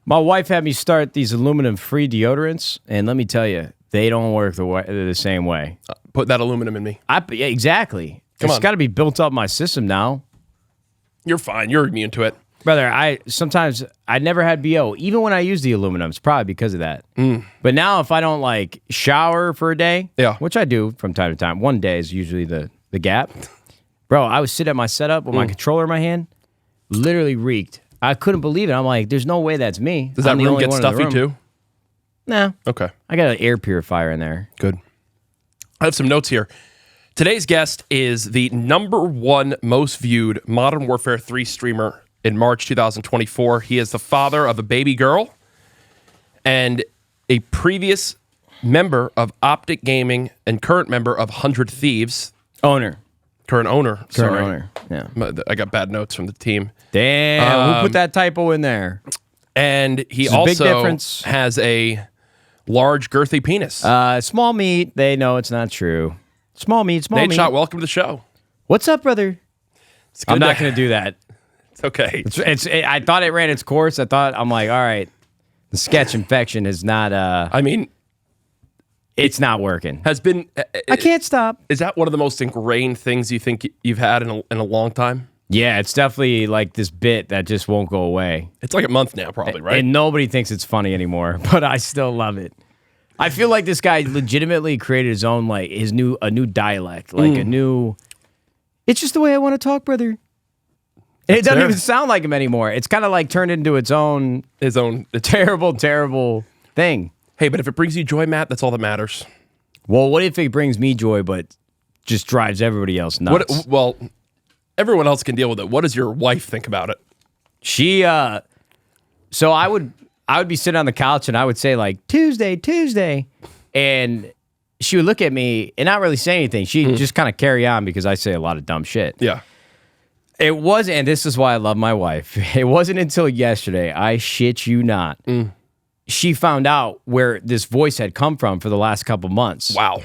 My wife had me start these aluminum-free deodorants, and let me tell you, they don't work the same way. Put that aluminum in me. Yeah, exactly. It's got to be built up my system now. You're fine. You're immune to it. Brother, I never had BO. Even when I use the aluminum, it's probably because of that. But now if I don't like shower for a day, which I do from time to time, one day is usually the gap. Bro, I would sit at my setup with my controller in my hand, literally reeked. I couldn't believe it. I'm like, there's no way that's me. Does that room get stuffy too? Nah. Okay. I got an air purifier in there. Good. I have some notes here. Today's guest is the #1 most viewed Modern Warfare 3 streamer in March 2024. He is the father of a baby girl and a previous member of Optic Gaming and current member of 100 Thieves. Current owner. Yeah. I got bad notes from the team. Damn, who put that typo in there? And he also has a large, girthy penis. Small meat. They know it's not true. Small meat. Nadeshot, welcome to the show. What's up, brother? I'm not going to do that. It's okay. I thought it ran its course. I'm like, all right, the sketch infection is not. It's not working. I can't stop. Is that one of the most ingrained things you think you've had in a long time? Yeah, it's definitely like this bit that just won't go away. It's like a month now, probably, right? And nobody thinks it's funny anymore, but I still love it. I feel like this guy legitimately created his own, like, a new dialect, like a new. It's just the way I want to talk, brother. And it doesn't even sound like him anymore. It's kind of like turned into its own terrible, terrible thing. Hey, but if it brings you joy, Matt, that's all that matters. Well, what if it brings me joy, but just drives everybody else nuts? Well, everyone else can deal with it. What does your wife think about it? She, so I would be sitting on the couch and I would say like, Tuesday. And she would look at me and not really say anything. She'd just kind of carry on because I say a lot of dumb shit. Yeah. It wasn't, and this is why I love my wife. It wasn't until yesterday, I shit you not, she found out where this voice had come from for the last couple months. Wow.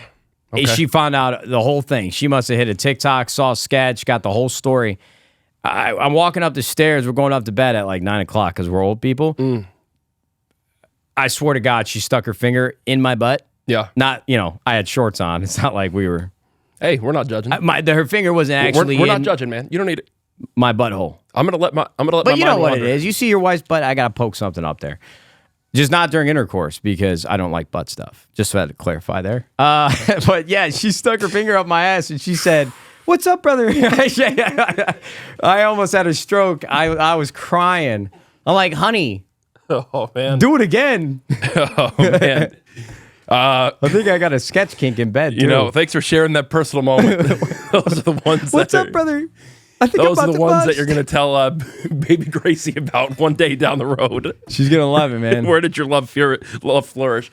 Okay. She found out the whole thing. She must have hit a TikTok, saw a sketch, got the whole story. I'm walking up the stairs. We're going up to bed at like 9 o'clock because we're old people. I swear to God, she stuck her finger in my butt. Yeah. Not, I had shorts on. It's not like we were. Hey, we're not judging. Her finger wasn't actually We're not judging, man. You don't need it. My butthole. I'm gonna let my. But you know what it is. You see your wife's butt. I gotta poke something up there. Just not during intercourse because I don't like butt stuff. Just had to clarify there. But yeah, she stuck her finger up my ass and she said, "What's up, brother?" I almost had a stroke. I was crying. I'm like, "Honey, oh man, do it again." Oh man. I think I got a sketch kink in bed, too. Thanks for sharing that personal moment. Those are the ones. What's up, brother? I think those are the ones that you're going to tell baby Gracie about one day down the road. She's going to love it, man. Where did your love flourish?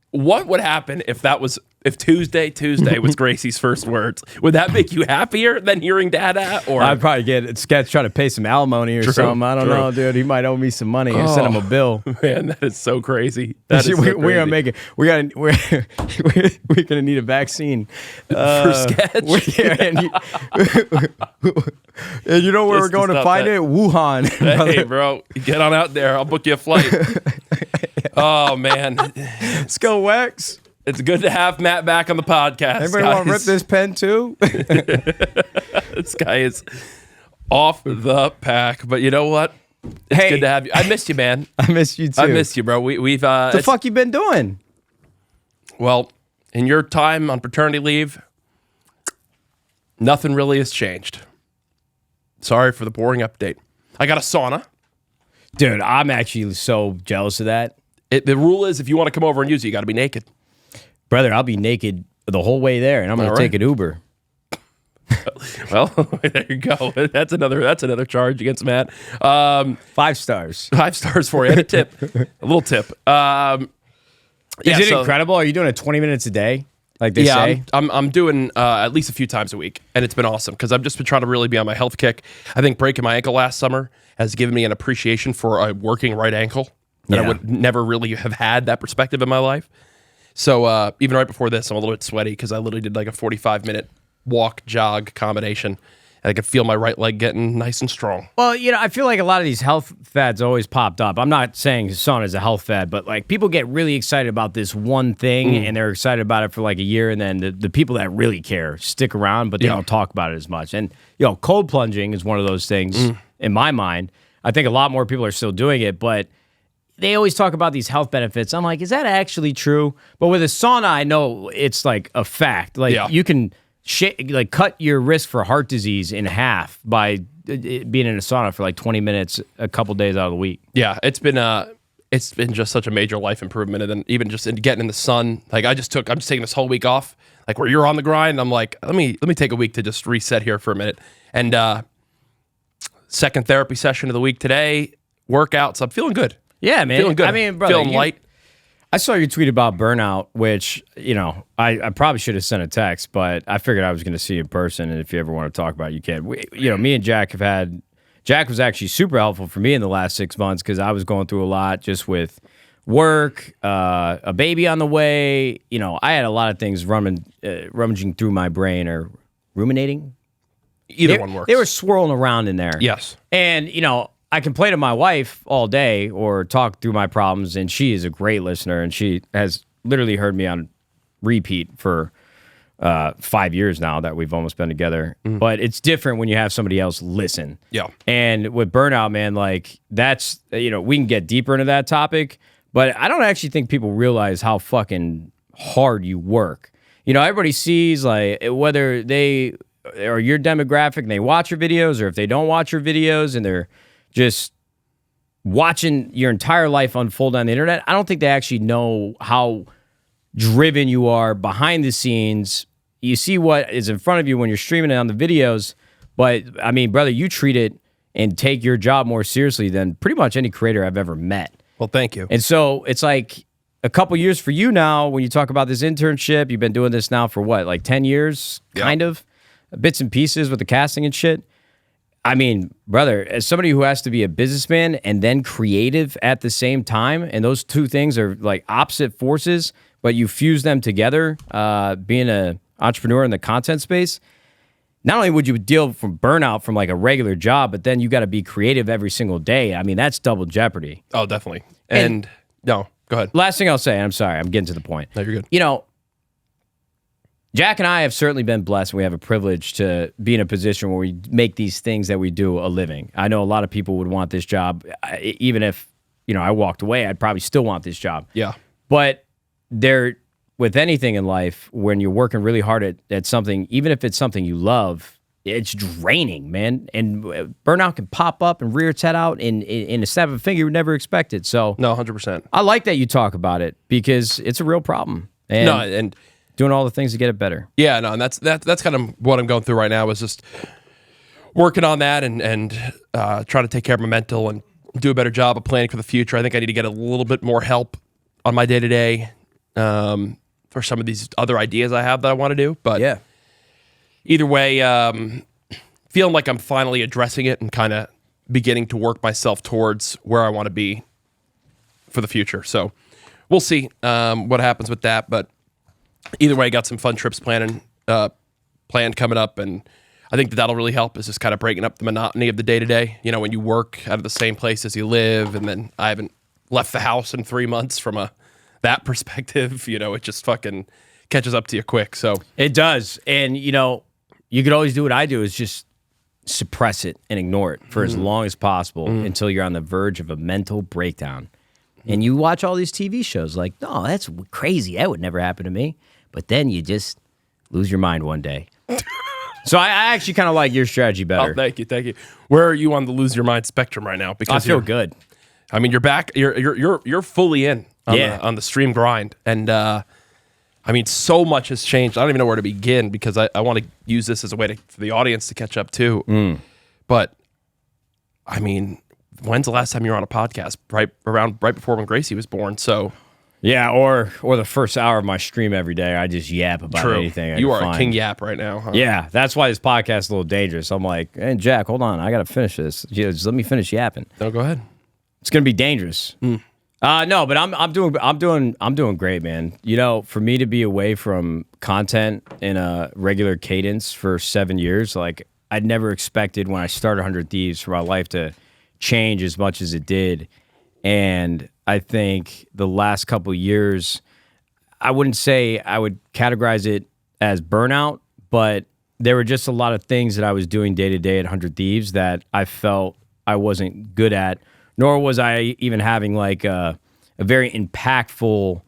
What would happen if Tuesday was Gracie's first words? Would that make you happier than hearing Dada? Or I'd probably get a sketch trying to pay some alimony or something. I don't know, dude. He might owe me some money or send him a bill. Man, that is so crazy. We're gonna make it. We're gonna need a vaccine for sketch. And you know where we're going to find it? Wuhan. Hey, bro, get on out there. I'll book you a flight. Oh man, let's go, Wex. It's good to have Matt back on the podcast. Anybody want to rip this pen too? This guy is off the pack, but you know what? It's good to have you. I missed you, man. I missed you too. I missed you, bro. We've what the fuck you been doing? Well, in your time on paternity leave, nothing really has changed. Sorry for the boring update. I got a sauna. Dude, I'm actually so jealous of that. The rule is if you want to come over and use it, you got to be naked. Brother, I'll be naked the whole way there, and I'm going to take an Uber. Well, there you go. That's another charge against Matt. 5 stars. 5 stars for you. And a tip. A little tip. Is it incredible? Are you doing it 20 minutes a day? Like they say? I'm doing at least a few times a week, and it's been awesome because I've just been trying to really be on my health kick. I think breaking my ankle last summer has given me an appreciation for a working right ankle that I would never really have had that perspective in my life. So even right before this, I'm a little bit sweaty because I literally did like a 45-minute walk, jog combination. I could feel my right leg getting nice and strong. Well, I feel like a lot of these health fads always popped up. I'm not saying sauna is a health fad, but like people get really excited about this one thing and they're excited about it for like a year, and then the people that really care stick around, but they don't talk about it as much. And cold plunging is one of those things in my mind. I think a lot more people are still doing it, but they always talk about these health benefits. I'm like, is that actually true? But with a sauna, I know it's like a fact. Like you can cut your risk for heart disease in half by being in a sauna for like 20 minutes a couple days out of the week. Yeah, it's been just such a major life improvement. And then even just getting in the sun, like I'm just taking this whole week off, like where you're on the grind. I'm like, let me take a week to just reset here for a minute. And second therapy session of the week today, workouts. I'm feeling good. Yeah, man. Feeling good. I mean, brother, feeling light. I saw your tweet about burnout, which, I probably should have sent a text, but I figured I was going to see you in person, and if you ever want to talk about it, you can. Me and Jack Jack was actually super helpful for me in the last 6 months because I was going through a lot just with work, a baby on the way. I had a lot of things rummaging through my brain or ruminating. Either one works. They were swirling around in there. Yes. And, I can play to my wife all day or talk through my problems, and she is a great listener, and she has literally heard me on repeat for 5 years now that we've almost been together. But it's different when you have somebody else listen. Yeah. And with burnout, man, like that's, we can get deeper into that topic, but I don't actually think people realize how fucking hard you work. Everybody sees like whether they are your demographic and they watch your videos, or if they don't watch your videos and they're just watching your entire life unfold on the internet, I don't think they actually know how driven you are behind the scenes. You see what is in front of you when you're streaming it on the videos, but I mean, brother, you treat it and take your job more seriously than pretty much any creator I've ever met. Well, thank you. And so it's like a couple years for you now when you talk about this internship. You've been doing this now for what, like 10 years, kind of? Bits and pieces with the casting and shit. I mean, brother, as somebody who has to be a businessman and then creative at the same time, and those two things are like opposite forces, but you fuse them together, being an entrepreneur in the content space, not only would you deal from burnout from like a regular job, but then you got to be creative every single day. I mean, that's double jeopardy. Oh, definitely. And no, go ahead. Last thing I'll say, and I'm sorry, I'm getting to the point. No, you're good. Jack and I have certainly been blessed. We have a privilege to be in a position where we make these things that we do a living. I know a lot of people would want this job. Even if, I walked away, I'd probably still want this job. Yeah. But with anything in life, when you're working really hard at something, even if it's something you love, it's draining, man. And burnout can pop up and rear its head out in a snap of a finger you would never expect it. So no, 100%. I like that you talk about it because it's a real problem. And doing all the things to get it better. Yeah, no, and that's kind of what I'm going through right now is just working on that and trying to take care of my mental and do a better job of planning for the future. I think I need to get a little bit more help on my day-to-day for some of these other ideas I have that I want to do. But either way, feeling like I'm finally addressing it and kind of beginning to work myself towards where I want to be for the future. So we'll see what happens with that, but either way, I got some fun trips planned coming up, and I think that'll really help is just kind of breaking up the monotony of the day-to-day. When you work out of the same place as you live, and then I haven't left the house in 3 months from that perspective, it just fucking catches up to you quick. So it does. And, you could always do what I do is just suppress it and ignore it for as long as possible until you're on the verge of a mental breakdown. And you watch all these TV shows like, no, that's crazy. That would never happen to me. But then you just lose your mind one day. So I actually kind of like your strategy better. Oh, thank you. Where are you on the lose your mind spectrum right now? Because I feel good. I mean, you're back. You're fully in on the stream grind, and I mean, so much has changed. I don't even know where to begin because I want to use this as a way for the audience to catch up too. But I mean, when's the last time you were on a podcast? Right before when Gracie was born. So. Yeah, or the first hour of my stream every day, I just yap about anything. You are a king yap right now, huh? Yeah, that's why this podcast is a little dangerous. I'm like, hey, Jack, hold on, I got to finish this. Just let me finish yapping. No, go ahead. It's gonna be dangerous. No, but I'm doing great, man. For me to be away from content in a regular cadence for 7 years, like I'd never expected when I started 100 Thieves for my life to change as much as it did. And I think the last couple of years, I wouldn't say I would categorize it as burnout, but there were just a lot of things that I was doing day to day at 100 Thieves that I felt I wasn't good at, nor was I even having like a very impactful,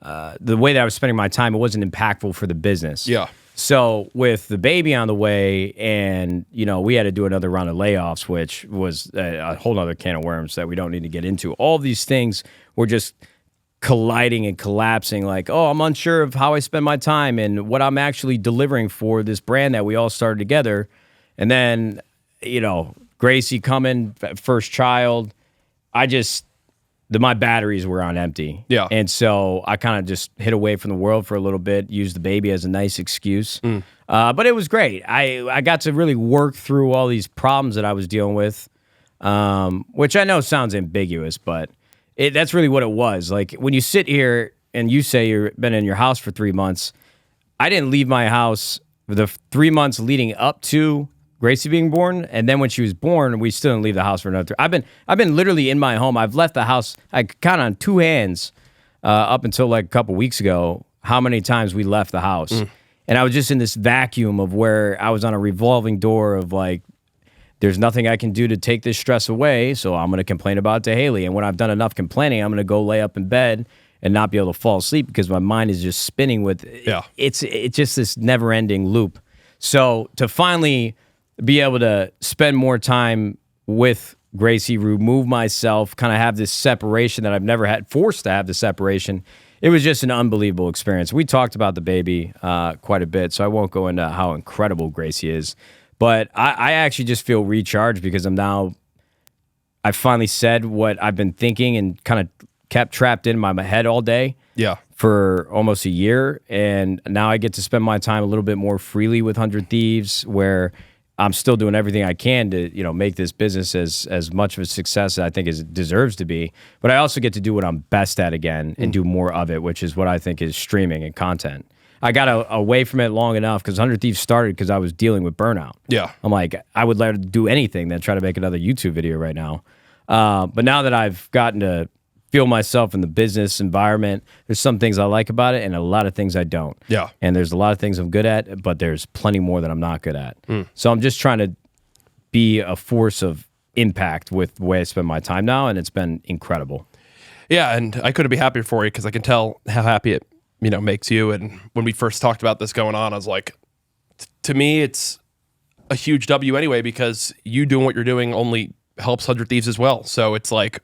the way that I was spending my time, it wasn't impactful for the business. Yeah. So with the baby on the way and, we had to do another round of layoffs, which was a whole other can of worms that we don't need to get into. All these things were just colliding and collapsing like, I'm unsure of how I spend my time and what I'm actually delivering for this brand that we all started together. And then, Gracie coming, first child, my batteries were on empty. Yeah. And so I kind of just hid away from the world for a little bit, used the baby as a nice excuse. But it was great. I got to really work through all these problems that I was dealing with, which I know sounds ambiguous, but that's really what it was. Like when you sit here and you say you've been in your house for 3 months, I didn't leave my house for the 3 months leading up to Gracie being born, and then when she was born, we still didn't leave the house for another. I've been literally in my home. I've left the house. I could count on two hands up until like a couple weeks ago how many times we left the house, and I was just in this vacuum of where I was on a revolving door of like, there's nothing I can do to take this stress away, so I'm going to complain about it to Haley. And when I've done enough complaining, I'm going to go lay up in bed and not be able to fall asleep because my mind is just spinning with. It's just this never-ending loop. So to finally be able to spend more time with Gracie, remove myself, kind of have this separation that I've never had, forced to have the separation. It was just an unbelievable experience. We talked about the baby quite a bit, so I won't go into how incredible Gracie is. But I actually just feel recharged because I finally said what I've been thinking and kind of kept trapped in my head all day. Yeah. For almost a year. And now I get to spend my time a little bit more freely with 100 Thieves, where I'm still doing everything I can to, make this business as much of a success as I think it deserves to be. But I also get to do what I'm best at again and do more of it, which is what I think is streaming and content. I got away from it long enough because 100 Thieves started because I was dealing with burnout. Yeah. I'm like, I would rather do anything than try to make another YouTube video right now. But now that I've gotten to feel myself in the business environment, there's some things I like about it and a lot of things I don't. Yeah. And there's a lot of things I'm good at, but there's plenty more that I'm not good at. So I'm just trying to be a force of impact with the way I spend my time now, and it's been incredible. Yeah, and I couldn't be happier for you because I can tell how happy it makes you. And when we first talked about this going on, I was like, to me, it's a huge W anyway, because you doing what you're doing only helps 100 Thieves as well. So it's like,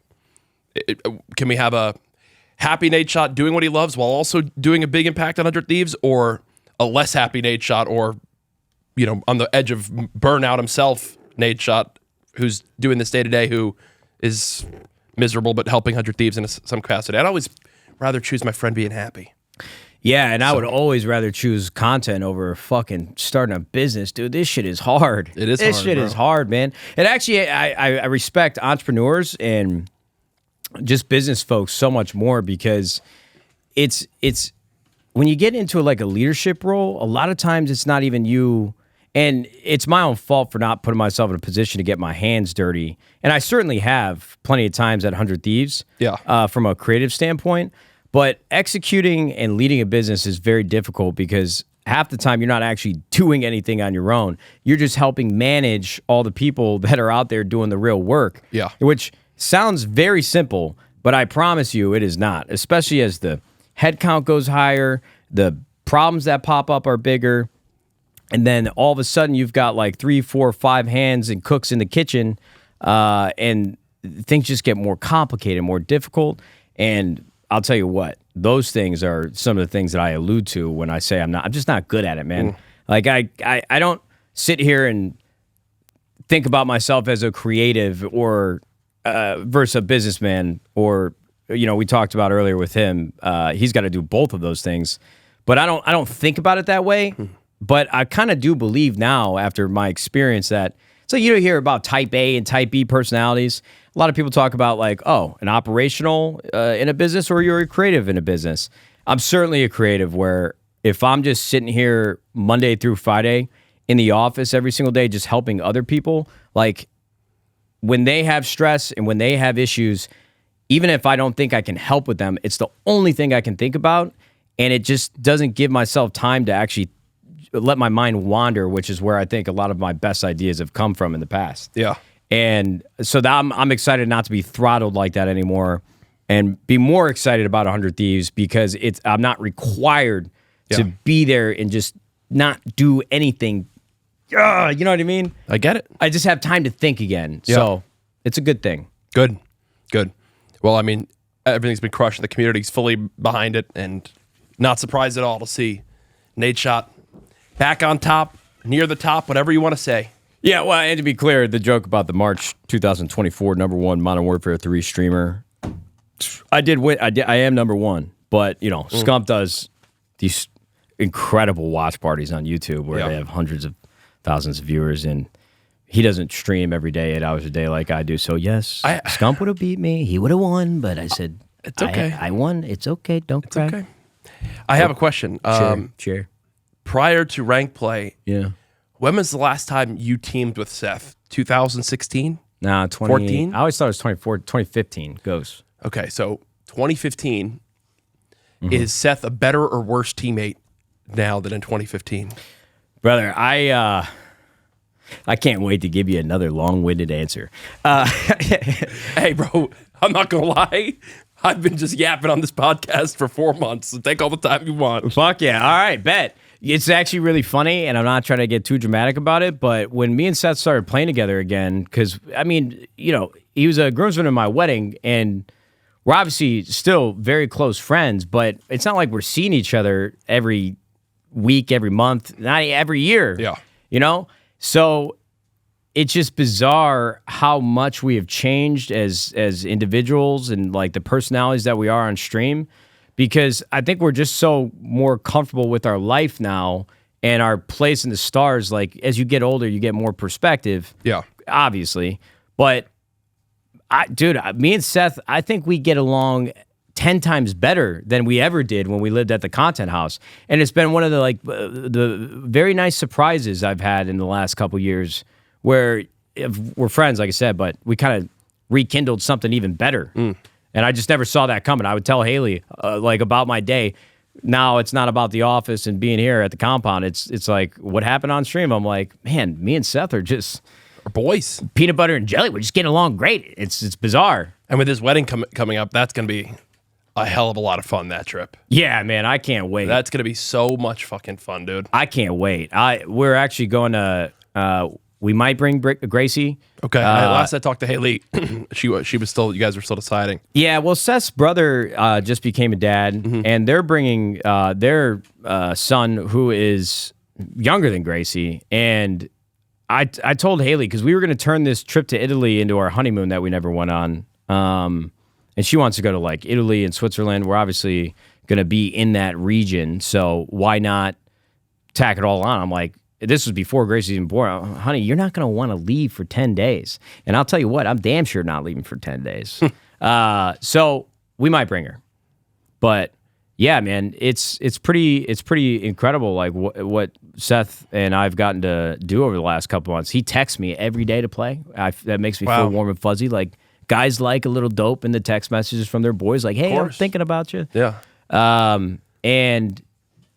can we have a happy Nadeshot doing what he loves while also doing a big impact on 100 Thieves, or a less happy Nadeshot, or, on the edge of burnout himself, Nadeshot, who's doing this day to day, who is miserable but helping 100 Thieves in some capacity? I'd always rather choose my friend being happy. Yeah, and I would always rather choose content over fucking starting a business, dude. This shit is hard. It is hard, This shit bro. is hard, man. And actually, I respect entrepreneurs and just business folks so much more, because it's when you get into like a leadership role, a lot of times it's not even you, and it's my own fault for not putting myself in a position to get my hands dirty. And I certainly have plenty of times at 100 Thieves, from a creative standpoint. But executing and leading a business is very difficult because half the time you're not actually doing anything on your own. You're just helping manage all the people that are out there doing the real work. Yeah. Which sounds very simple, but I promise you it is not, especially as the headcount goes higher, the problems that pop up are bigger, and then all of a sudden you've got like 3, 4, 5 hands and cooks in the kitchen, and things just get more complicated, more difficult. And I'll tell you what, those things are some of the things that I allude to when I say I'm just not good at it, man. Like I don't sit here and think about myself as a creative or versus a businessman, or we talked about earlier with him. He's got to do both of those things, but I don't think about it that way. But I kind of do believe now, after my experience, that so you hear about type A and type B personalities. A lot of people talk about like, an operational in a business, or you're a creative in a business. I'm certainly a creative, where if I'm just sitting here Monday through Friday in the office every single day, just helping other people. Like when they have stress and when they have issues, even if I don't think I can help with them, it's the only thing I can think about. And it just doesn't give myself time to actually let my mind wander, which is where I think a lot of my best ideas have come from in the past. Yeah. And so I'm excited not to be throttled like that anymore and be more excited about 100 Thieves because I'm not required to be there and just not do anything. You know what I mean? I get it. I just have time to think again. Yeah. So it's a good thing. Good. Well, I mean, everything's been crushed. The community's fully behind it and not surprised at all to see Nadeshot back on top, near the top, whatever you want to say. Yeah, well, and to be clear, the joke about the March 2024 #1 Modern Warfare 3 streamer, I did win. I am #1, but you know, Scump does these incredible watch parties on YouTube where they have hundreds of thousands of viewers, and he doesn't stream every day, 8 hours a day like I do. So yes, Scump would have beat me. He would have won, but I said it's okay. I won. It's okay. Don't cry. Okay. I have a question. Sure. Prior to rank play, yeah. When was the last time you teamed with Seth? 2016? Nah, 2014. I always thought it was 2015. Goes. Okay, so 2015. Is Seth a better or worse teammate now than in 2015? Brother, I can't wait to give you another long-winded answer. Hey, bro, I'm not going to lie. I've been just yapping on this podcast for 4 months, so take all the time you want. Fuck yeah. All right, bet. It's actually really funny, and I'm not trying to get too dramatic about it, but when me and Seth started playing together again, because, I mean, you know, he was a groomsman in my wedding, and we're obviously still very close friends, but it's not like we're seeing each other every week, every month, not every year. Yeah. You know? So it's just bizarre how much we have changed as individuals and like the personalities that we are on stream. Because I think we're just so more comfortable with our life now and our place in the stars. Like, as you get older, you get more perspective. Yeah. Obviously. But, dude, me and Seth, I think we get along 10 times better than we ever did when we lived at the Content House. And it's been one of the very nice surprises I've had in the last couple years where we're friends, like I said, but we kind of rekindled something even better. And I just never saw that coming. I would tell Haley about my day. Now it's not about the office and being here at the compound. It's like what happened on stream. I'm like, man, me and Seth are just boys. Peanut butter and jelly. We're just getting along great. It's bizarre. And with his wedding coming up, that's going to be a hell of a lot of fun, that trip. Yeah, man, I can't wait. That's going to be so much fucking fun, dude. I can't wait. We're actually going to... we might bring Gracie. Okay. Last I talked to Haley, she was still. You guys were still deciding. Yeah. Well, Seth's brother just became a dad, and they're bringing their son, who is younger than Gracie. And I told Haley because we were going to turn this trip to Italy into our honeymoon that we never went on. And she wants to go to like Italy and Switzerland. We're obviously going to be in that region, so why not tack it all on? I'm like. This was before Gracie's even born. Honey, you're not going to want to leave for 10 days. And I'll tell you what, I'm damn sure not leaving for 10 days. So we might bring her. But yeah, man, it's pretty incredible like what Seth and I've gotten to do over the last couple months. He texts me every day to play. That makes me feel warm and fuzzy. Like guys like a little dope in the text messages from their boys like, hey, I'm thinking about you. Yeah. And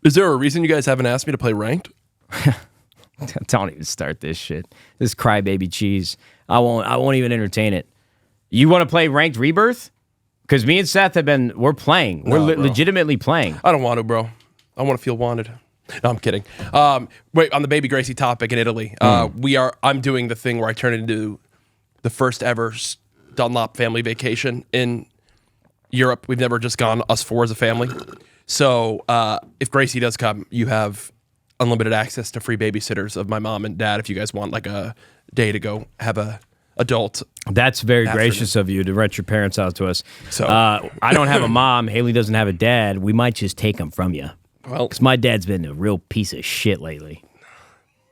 is there a reason you guys haven't asked me to play ranked? Don't even start this shit. This crybaby cheese. I won't even entertain it. You want to play Ranked Rebirth? Because me and Seth we're playing. We're legitimately playing. I don't want to, bro. I want to feel wanted. No, I'm kidding. Wait, on the baby Gracie topic in Italy, I'm doing the thing where I turn it into the first ever Dunlop family vacation in Europe. We've never just gone us four as a family. So if Gracie does come, you have unlimited access to free babysitters of my mom and dad if you guys want like a day to go have a adult. That's very gracious of you to rent your parents out to us. So I don't have a mom. Haley doesn't have a dad. We might just take them from you. Well, because my dad's been a real piece of shit lately.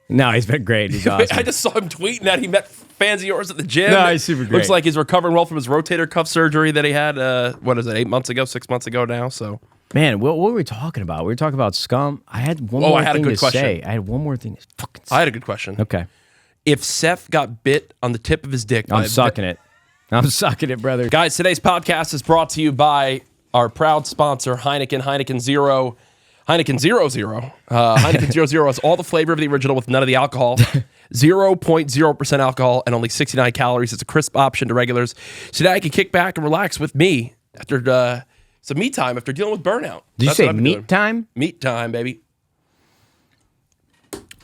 No, he's been great. He's awesome. I just saw him tweeting that he met fans of yours at the gym. No, he's super great. Looks like he's recovering well from his rotator cuff surgery that he had, 8 months ago, 6 months ago now. So Man, what were we talking about? We were talking about Scump. I had one more thing to say. I had one more thing to fucking say. I had a good question. Okay. If Seth got bit on the tip of his dick... I'm sucking it. I'm sucking it, brother. Guys, today's podcast is brought to you by our proud sponsor, Heineken. Heineken 0. Heineken 00. Heineken 00 has all the flavor of the original with none of the alcohol. 0.0% alcohol and only 69 calories. It's a crisp option to regulars. So now you can kick back and relax with me after... It's a me time after dealing with burnout. Did you say meat time? Meat time, baby.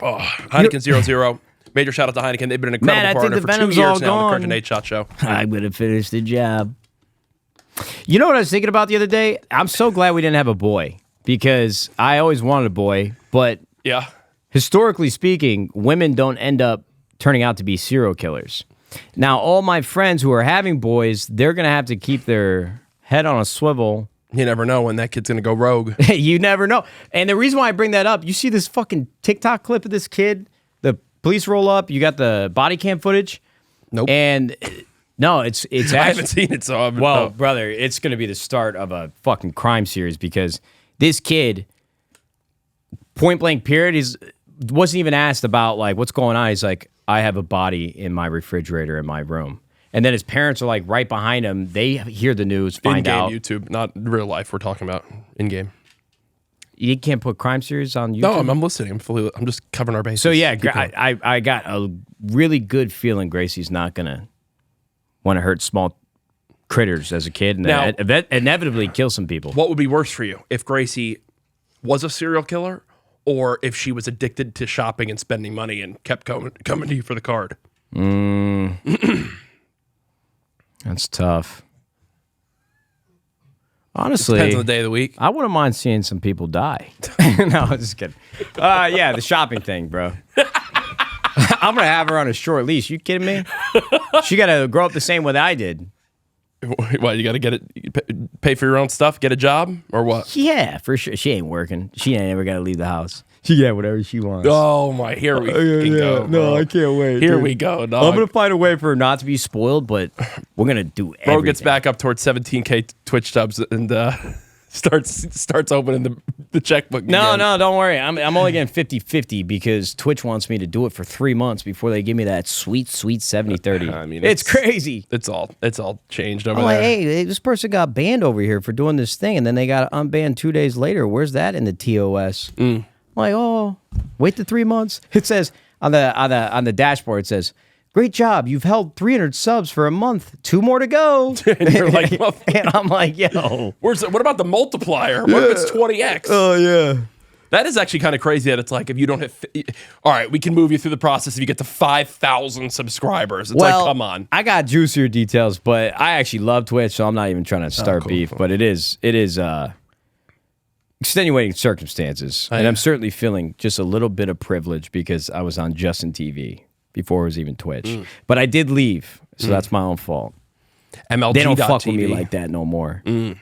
Oh, Heineken 00. Major shout out to Heineken. They've been an incredible partner for 2 years now on the CouRage Nadeshot Show. I'm going to finish the job. You know what I was thinking about the other day? I'm so glad we didn't have a boy because I always wanted a boy, but yeah, historically speaking, women don't end up turning out to be serial killers. Now, all my friends who are having boys, they're going to have to keep their head on a swivel. You never know when that kid's going to go rogue. You never know. And the reason why I bring that up, you see this fucking TikTok clip of this kid, the police roll up, you got the body cam footage. Nope. And no, it's actually, I haven't seen it, so brother, it's going to be the start of a fucking crime series because this kid, point blank period, wasn't even asked about like what's going on. He's like, I have a body in my refrigerator in my room. And then his parents are like right behind him. They hear the news, find out. In-game YouTube, not real life. We're talking about in-game. You can't put crime series on YouTube? No, I'm listening. I'm just covering our bases. So yeah, I got a really good feeling Gracie's not going to want to hurt small critters as a kid and now, inevitably kill some people. What would be worse for you? If Gracie was a serial killer or if she was addicted to shopping and spending money and kept coming to you for the card? That's tough. Honestly, depends on the day of the week. I wouldn't mind seeing some people die. No, I'm just kidding. Yeah, the shopping thing, bro. I'm gonna have her on a short leash. You kidding me? She gotta grow up the same way that I did. What, you gotta get it? Pay for your own stuff? Get a job or what? Yeah, for sure. She ain't working. She ain't ever gotta leave the house. She got whatever she wants. Oh my! Here we go. No, bro. I can't wait. Here we go. Dog. I'm gonna find a way for her not to be spoiled, but we're gonna do everything. Bro gets back up towards 17K Twitch subs and starts opening the checkbook. No, don't worry. I'm only getting 50-50 because Twitch wants me to do it for 3 months before they give me that sweet 70-30. I mean, it's crazy. It's all changed over there. Like, hey, this person got banned over here for doing this thing, and then they got unbanned 2 days later. Where's that in the TOS? Like, oh, wait the 3 months. It says on the dashboard, it says, great job. You've held 300 subs for a month. 2 more to go. And you're like, and I'm like, yo. What about the multiplier? What if it's 20x? Oh, yeah. That is actually kind of crazy that it's like if you don't hit... All right, we can move you through the process if you get to 5,000 subscribers. It's like, come on. I got juicier details, but I actually love Twitch, so I'm not even trying to start beef. Cool. But it is extenuating circumstances. And I'm certainly feeling just a little bit of privilege because I was on Justin TV before it was even Twitch. But I did leave, so that's my own fault. MLG. They don't fuck with me like that no more. I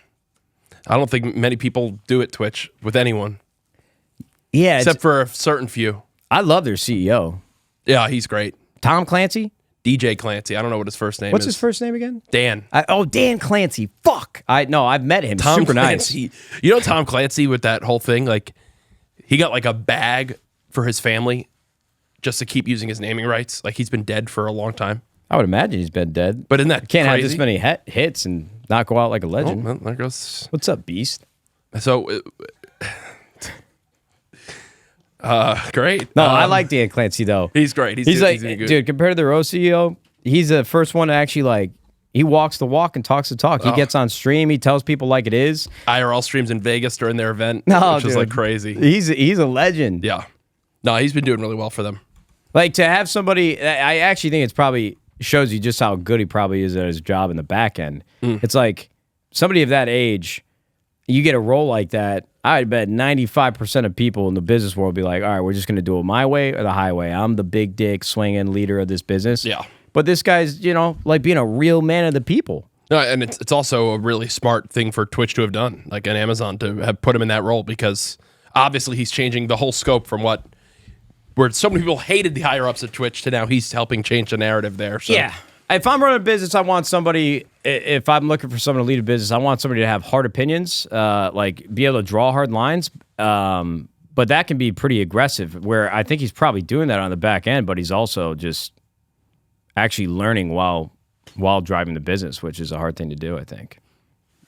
don't think many people do it Twitch with anyone. Yeah. Except for a certain few. I love their CEO. Yeah, he's great. Tom Clancy? DJ Clancy. I don't know what his first name is. What's his first name again? Dan. Dan Clancy. Fuck. I've met him. Tom Super Clancy. Nice. You know Tom Clancy with that whole thing? Like, he got like a bag for his family just to keep using his naming rights. Like, he's been dead for a long time. I would imagine he's been dead. But isn't that can't crazy? have this many hits and not go out like a legend. Oh, well, there goes. What's up, Beast? So, great. No, I like Dan Clancy though. He's great. He's like, good. Dude, compared to the Rose CEO, he's the first one to actually like. He walks the walk and talks the talk. He gets on stream. He tells people like it is. IRL streams in Vegas during their event, which is like crazy. He's a legend. Yeah. No, he's been doing really well for them. Like to have somebody, I actually think it's probably shows you just how good he probably is at his job in the back end. It's like somebody of that age, you get a role like that. I bet 95% of people in the business world be like, all right, we're just going to do it my way or the highway. I'm the big dick swinging leader of this business. Yeah. But this guy's, like being a real man of the people. No, and it's also a really smart thing for Twitch to have done, like an Amazon to have put him in that role because obviously he's changing the whole scope from where so many people hated the higher ups at Twitch to now he's helping change the narrative there. So. Yeah. If I'm running a business, I want somebody. If I'm looking for someone to lead a business, I want somebody to have hard opinions, like be able to draw hard lines. But that can be pretty aggressive. Where I think he's probably doing that on the back end, but he's also just actually learning while driving the business, which is a hard thing to do, I think.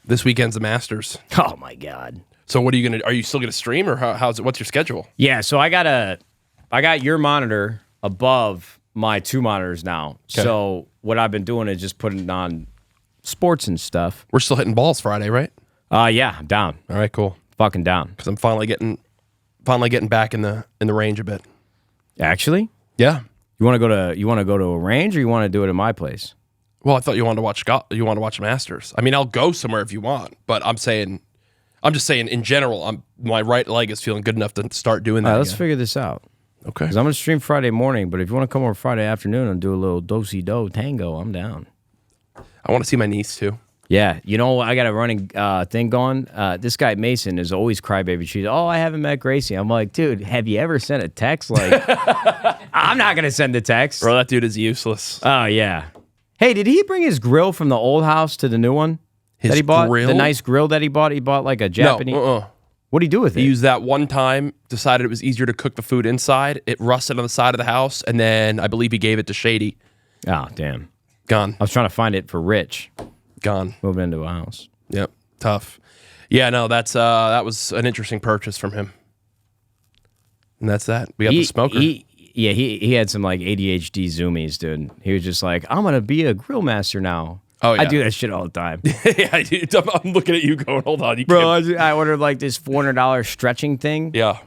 This weekend's the Masters. Oh my God! So what are you gonna? Are you still gonna stream, or how's it? What's your schedule? Yeah, so I got your monitor above my 2 monitors now. Okay. So what I've been doing is just putting on sports and stuff. We're still hitting balls Friday, right? Yeah, I'm down. All right, cool. Fucking down. Because I'm finally getting back in the range a bit. Actually? Yeah. You want to go to a range, or you want to do it at my place? Well, I thought you wanted to watch Masters. I mean, I'll go somewhere if you want, but I'm just saying in general, my right leg is feeling good enough to start doing that. All right, let's figure this out. Okay. Because I'm going to stream Friday morning, but if you want to come over Friday afternoon and do a little do-si-do tango, I'm down. I want to see my niece, too. Yeah. You know, I got a running thing going. This guy, Mason, is always crybaby. She's, I haven't met Gracie. I'm like, dude, have you ever sent a text? Like, I'm not going to send the text. Bro, that dude is useless. Oh, yeah. Hey, did he bring his grill from the old house to the new one? His that he bought? Grill? The nice grill that he bought? He bought like a Japanese... No, What'd he do with it? He used that one time, decided it was easier to cook the food inside. It rusted on the side of the house, and then I believe he gave it to Shady. Oh, damn. Gone. I was trying to find it for Rich. Gone. Moving into a house. Yep. Tough. Yeah, no, that was an interesting purchase from him. And that's that. We got the smoker. He had some like ADHD zoomies, dude. He was just like, I'm going to be a grill master now. Oh, yeah. I do that shit all the time. Yeah, I do. I'm looking at you going, hold on. Bro, I ordered like this $400 stretching thing. Yeah.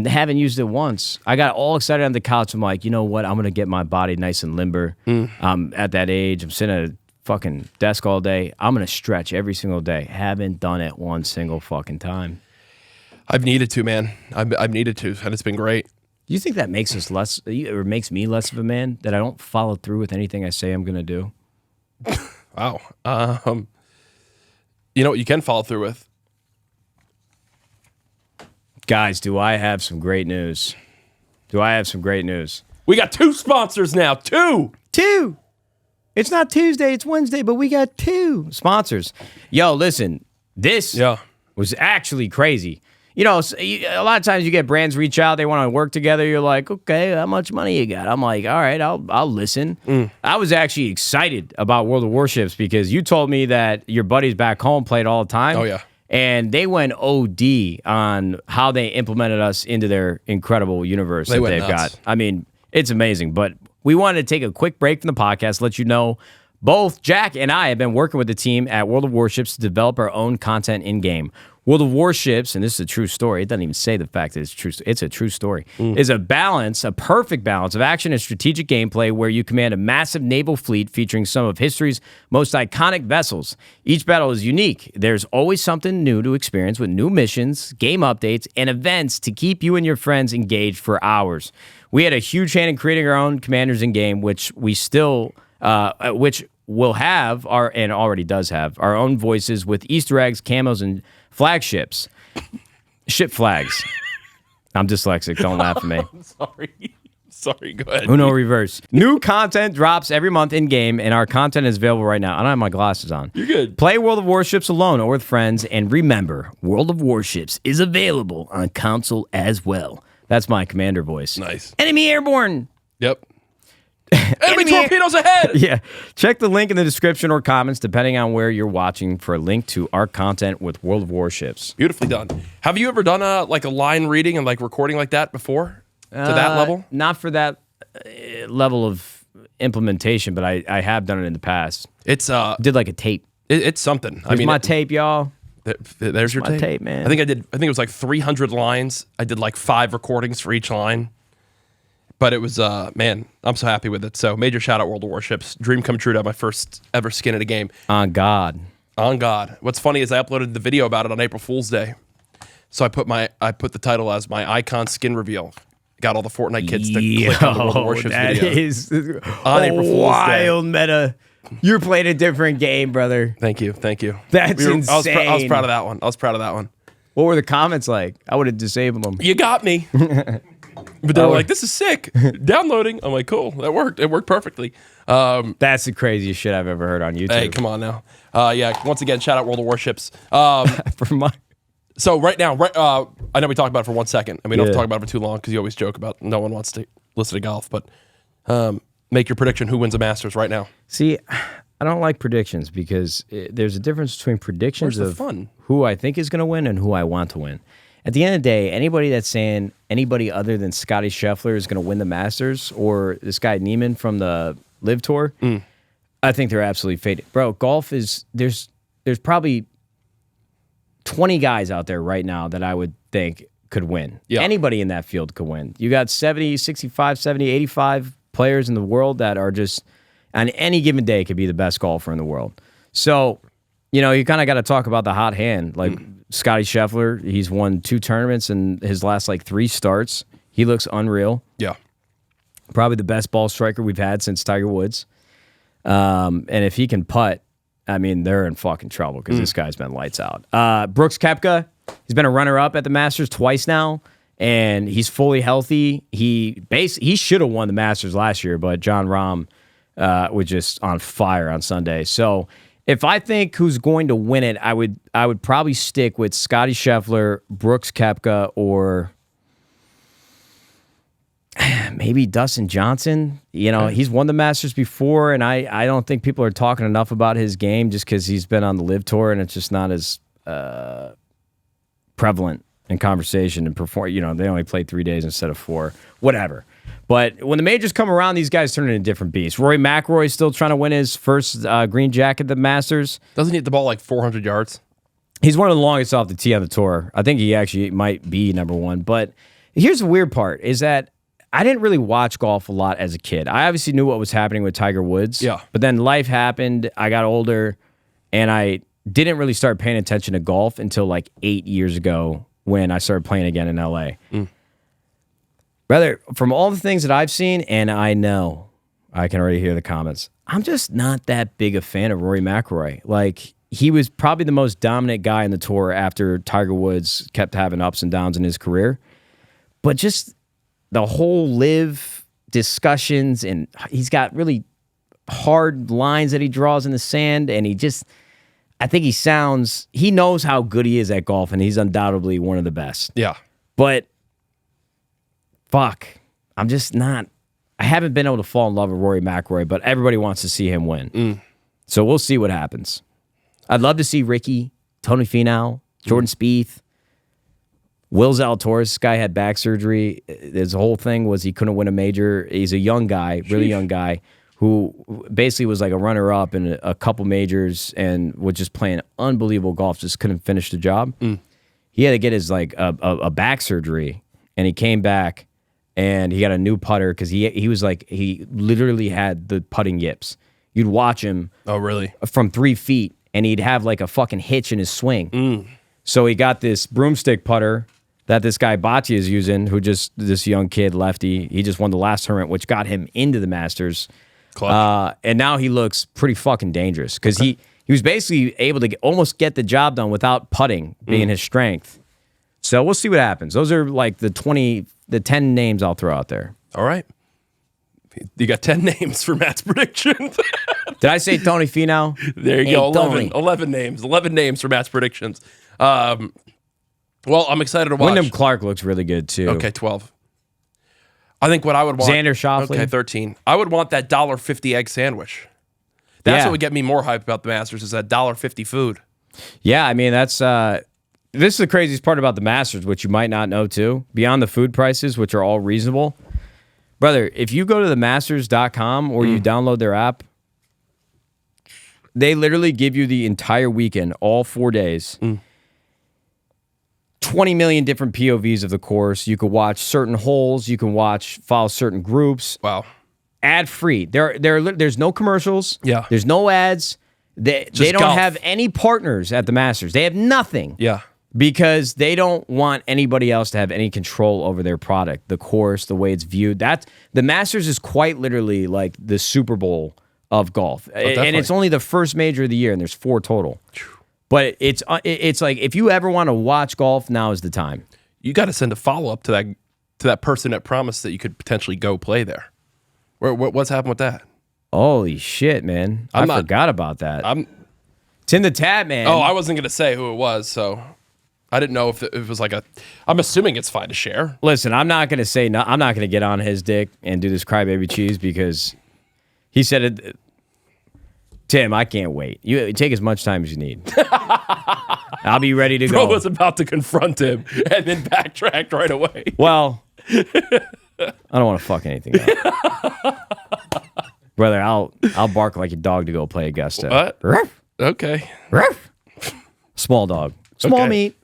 Haven't used it once. I got all excited on the couch. I'm like, you know what? I'm going to get my body nice and limber. I'm at that age. I'm sitting at a fucking desk all day. I'm going to stretch every single day. Haven't done it one single fucking time. I've needed to, man. I've needed to, and it's been great. Do you think that makes us less, or makes me less of a man, that I don't follow through with anything I say I'm going to do? Wow. You know what you can follow through with? Guys, do I have some great news? We got 2 sponsors now. 2! It's not Tuesday, it's Wednesday, but we got 2 sponsors. Yo, listen, this was actually crazy. You know, a lot of times you get brands reach out, they want to work together. You're like, okay, how much money you got? I'm like, all right, I'll listen. I was actually excited about World of Warships because you told me that your buddies back home played all the time. Oh, yeah. And they went OD on how they implemented us into their incredible universe that they've got. I mean, it's amazing. But we wanted to take a quick break from the podcast, let you know both Jack and I have been working with the team at World of Warships to develop our own content in-game. World of Warships, and this is a true story, it doesn't even say the fact that it's true. It's a true story, is a perfect balance of action and strategic gameplay where you command a massive naval fleet featuring some of history's most iconic vessels. Each battle is unique. There's always something new to experience with new missions, game updates, and events to keep you and your friends engaged for hours. We had a huge hand in creating our own commanders in game, which we still, which will have and already does have our own voices with Easter eggs, camos, and flagships. Ship flags. I'm dyslexic. Don't laugh at me. Sorry, go ahead. Uno reverse. New content drops every month in-game, and our content is available right now. I don't have my glasses on. You're good. Play World of Warships alone or with friends, and remember, World of Warships is available on console as well. That's my commander voice. Nice. Enemy airborne. Yep. Enemy torpedoes ahead! Yeah. Check the link in the description or comments, depending on where you're watching, for a link to our content with World of Warships. Beautifully done. Have you ever done a line reading and like recording like that before? To that level? Not for that level of implementation, but I have done it in the past. It's did like a tape. It's something. Here's my tape, y'all. There's your tape, man. I think it was like 300 lines. I did like 5 recordings for each line. But it was, man, I'm so happy with it. So major shout out World of Warships. Dream come true to have my first ever skin in a game. On God. On God. What's funny is I uploaded the video about it on April Fool's Day. So I put the title as my icon skin reveal. Got all the Fortnite kids to click on the World of Warships video. That is on April Fool's wild Day. Meta. You're playing a different game, brother. Thank you. That's insane. I was proud of that one. What were the comments like? I would have disabled them. You got me. But they're like, this is sick. Downloading. I'm like, cool. That worked. It worked perfectly. That's the craziest shit I've ever heard on YouTube. Hey, come on now. Yeah, once again, shout out World of Warships. So right now, I know we talked about it for 1 second, and we don't have to talk about it for too long because you always joke about no one wants to listen to golf, but make your prediction who wins the Masters right now. See, I don't like predictions because there's a difference between predictions of who I think is going to win and who I want to win. At the end of the day, anybody that's saying anybody other than Scotty Scheffler is going to win the Masters or this guy Neiman from the Live Tour, I think they're absolutely faded. Bro, golf is, there's probably 20 guys out there right now that I would think could win. Yeah. Anybody in that field could win. You got 70, 65, 70, 85 players in the world that are just, on any given day, could be the best golfer in the world. So, you know, you kind of got to talk about the hot hand. Like Scotty Scheffler, he's won 2 tournaments in his last, 3 starts. He looks unreal. Yeah. Probably the best ball striker we've had since Tiger Woods. And if he can putt, I mean, they're in fucking trouble because this guy's been lights out. Brooks Koepka, he's been a runner-up at the Masters twice now, and he's fully healthy. He should have won the Masters last year, but Jon Rahm was just on fire on Sunday. So if I think who's going to win it, I would probably stick with Scotty Scheffler, Brooks Koepka, or maybe Dustin Johnson. You know, he's won the Masters before, and I don't think people are talking enough about his game just because he's been on the Live Tour, and it's just not as prevalent in conversation and perform. You know, they only played 3 days instead of 4. Whatever. But when the majors come around, these guys turn into different beasts. Rory McIlroy still trying to win his first green jacket at the Masters. Doesn't he hit the ball 400 yards? He's one of the longest off the tee on the tour. I think he actually might be number 1. But here's the weird part, is that I didn't really watch golf a lot as a kid. I obviously knew what was happening with Tiger Woods. Yeah. But then life happened, I got older, and I didn't really start paying attention to golf until 8 years ago when I started playing again in LA. Brother, from all the things that I've seen, and I know, I can already hear the comments, I'm just not that big a fan of Rory McIlroy. He was probably the most dominant guy in the tour after Tiger Woods kept having ups and downs in his career. But just the whole live discussions, and he's got really hard lines that he draws in the sand, and I think he knows how good he is at golf, and he's undoubtedly one of the best. Yeah. But fuck, I'm just not. I haven't been able to fall in love with Rory McIlroy, but everybody wants to see him win. So we'll see what happens. I'd love to see Ricky, Tony Finau, Jordan Spieth, Will Zalatoris. This guy had back surgery. His whole thing was he couldn't win a major. He's a young guy, really young guy, who basically was a runner-up in a couple majors and was just playing unbelievable golf, just couldn't finish the job. He had to get his a back surgery, and he came back, and he got a new putter because he was he literally had the putting yips. You'd watch him. Oh, really? From 3 feet, and he'd have a fucking hitch in his swing. So he got this broomstick putter that this guy Boccia is using, this young kid, lefty. He just won the last tournament, which got him into the Masters. And now he looks pretty fucking dangerous because he was basically able to almost get the job done without putting being his strength. So we'll see what happens. Those are the 10 names I'll throw out there. All right. You got 10 names for Matt's prediction. Did I say Tony Finau? There you go. 11 names. 11 names for Matt's predictions. Well, I'm excited to watch. Wyndham Clark looks really good, too. Okay, 12. I think what I would want... Xander Schauffele. Okay, 13. I would want that $1.50 egg sandwich. That's what would get me more hype about the Masters, is that $1.50 food. Yeah, I mean, that's... this is the craziest part about the Masters, which you might not know, too. Beyond the food prices, which are all reasonable. Brother, if you go to themasters.com or you download their app, they literally give you the entire weekend, all 4 days... 20 million different POVs of the course. You could watch certain holes. You can follow certain groups. Wow. Ad free. There's no commercials. Yeah. There's no ads. They don't have any partners at the Masters. They have nothing. Yeah. Because they don't want anybody else to have any control over their product, the course, the way it's viewed. The Masters is quite literally like the Super Bowl of golf. And it's only the first major of the year, and there's 4 total. But it's like, if you ever want to watch golf, now is the time. You got to send a follow-up to that to that person that promised that you could potentially go play there. What's happened with that? Holy shit, man. I forgot about that. It's in the tab, man. Oh, I wasn't going to say who it was, so I didn't know if it was like I'm assuming it's fine to share. Listen, I'm not going to say no. I'm not going to get on his dick and do this crybaby cheese because he said it. Tim, I can't wait. You take as much time as you need. I'll be ready to go. Bro was about to confront him and then backtracked right away. Well, I don't want to fuck anything up. Brother, I'll bark like a dog to go play Augusta. What? Ruff. Okay. Ruff. Small dog. Small meat.